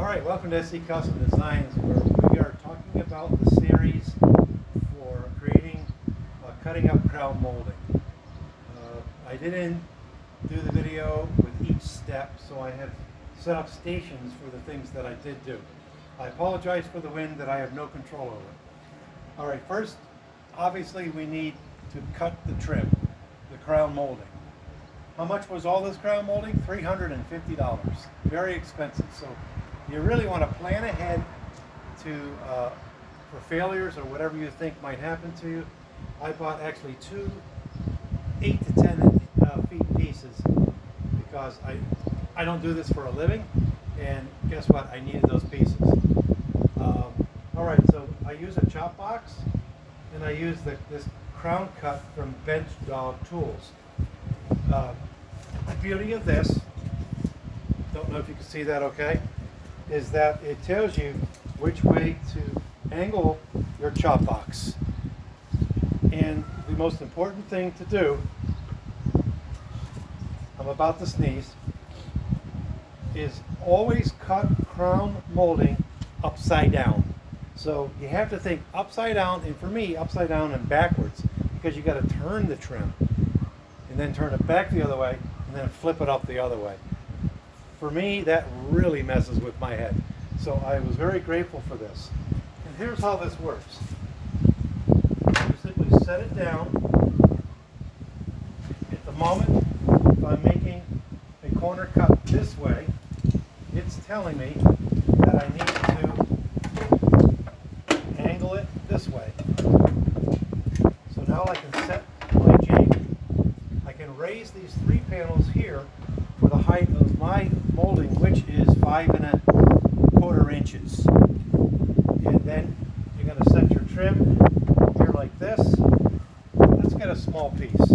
Alright, welcome to SC Custom Designs, where we are talking about the series for creating cutting up crown molding. I didn't do the video with each step, so I have set up stations for the things that I did do. I apologize for the wind that I have no control over. Alright, first, obviously we need to cut the trim, the crown molding. How much was all this crown molding? $350. Very expensive. So you really want to plan ahead for failures or whatever you think might happen to you. I bought actually two 8 to 10 feet pieces because I don't do this for a living, and guess what? I needed those pieces. Alright, so I use a chop box, and I use this crown cut from Bench Dog Tools. The beauty of this, don't know if you can see that okay, is that it tells you which way to angle your chop box. And the most important thing to do, I'm about to sneeze, is always cut crown molding upside down. So you have to think upside down, and for me, upside down and backwards, because you got to turn the trim and then turn it back the other way and then flip it up the other way. For me, that really messes with my head. So I was very grateful for this. And here's how this works. You simply set it down. At the moment, if I'm making a corner cut this way, it's telling me that I need to angle it this way. So now I can set my jig. I can raise these 3 panels here for the height of my molding, which is 5 1/4 inches. And then you're going to set your trim here like this. Let's get a small piece.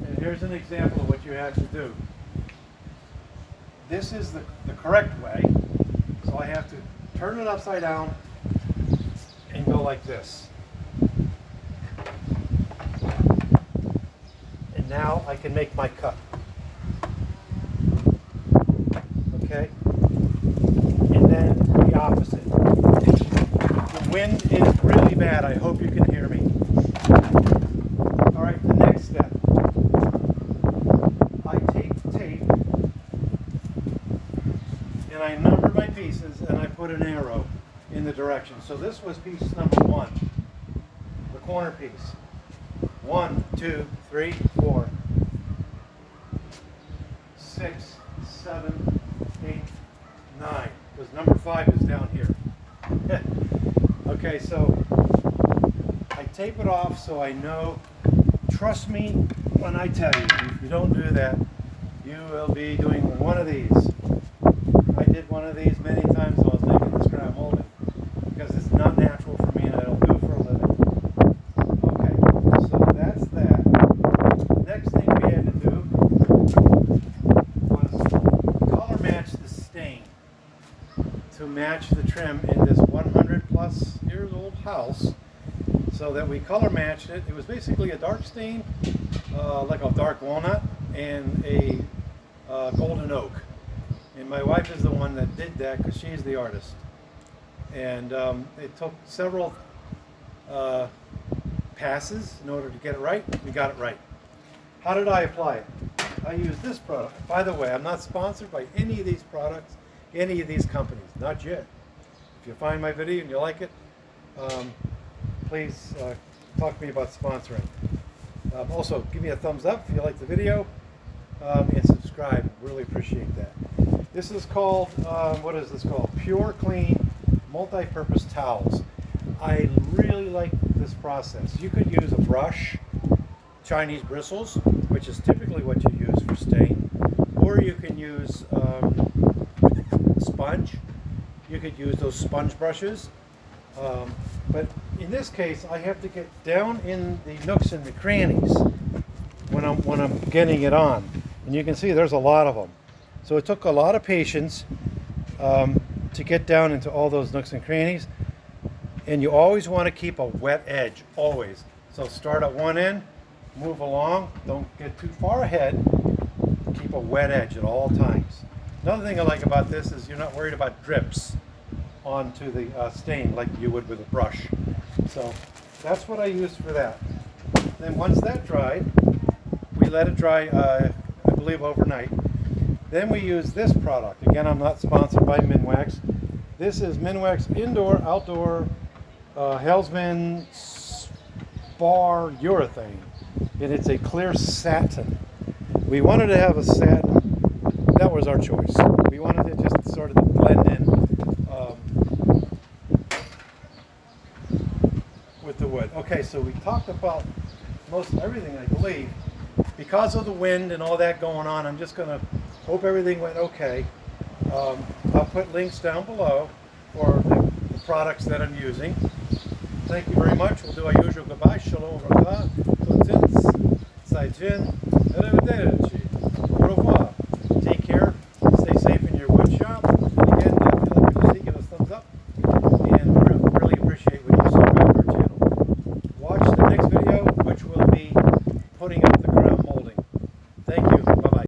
And here's an example of what you have to do. This is the correct way, so I have to turn it upside down and go like this. And now I can make my cut. Okay? And then the opposite. The wind is really bad. I hope you can hear me. Alright, the next step. I take tape and I number my pieces and I put an arrow in the direction. So this was piece number 1, the corner piece. 1, 2, 3, 4, 6, 7, 8, 9. Because number 5 is down here. Okay, so I tape it off so I know. Trust me when I tell you, if you don't do that, you will be doing one of these. I did one of these many times when I was making this crown molding, because it's not natural for me and I don't do it for a living. Okay, so that's that. The next thing we had to do was color match the stain to match the trim in this 100 plus years old house, so that we color matched it. It was basically a dark stain, like a dark walnut, and a golden oak. And my wife is the one that did that because she's the artist. And it took several passes in order to get it right. We got it right. How did I apply it? I used this product. By the way, I'm not sponsored by any of these products, any of these companies, not yet. If you find my video and you like it, please talk to me about sponsoring. Also, give me a thumbs up if you like the video, and subscribe. Really appreciate that. This is called, what is this called? Pure Clean Multi-Purpose Towels. I really like this process. You could use a brush, Chinese bristles, which is typically what you use for stain, or you can use sponge. You could use those sponge brushes. But in this case, I have to get down in the nooks and the crannies when I'm getting it on. And you can see there's a lot of them. So it took a lot of patience to get down into all those nooks and crannies. And you always want to keep a wet edge, always. So start at one end, move along, don't get too far ahead, keep keep a wet edge at all times. Another thing I like about this is you're not worried about drips onto the stain like you would with a brush. So that's what I use for that. Then once that dried, we let it dry, I believe overnight. Then we use this product. Again, I'm not sponsored by Minwax. This is Minwax Indoor Outdoor helmsman spart urethane. And it's a clear satin. We wanted to have a satin. That was our choice. We wanted it just sort of to blend in with the wood. Okay, so we talked about most everything, I believe. Because of the wind and all that going on, I'm just going to hope everything went okay. I'll put links down below for the products that I'm using. Thank you very much. We'll do our usual goodbye. Shalom, Rakah, Totins, Saijin, Arrivederci.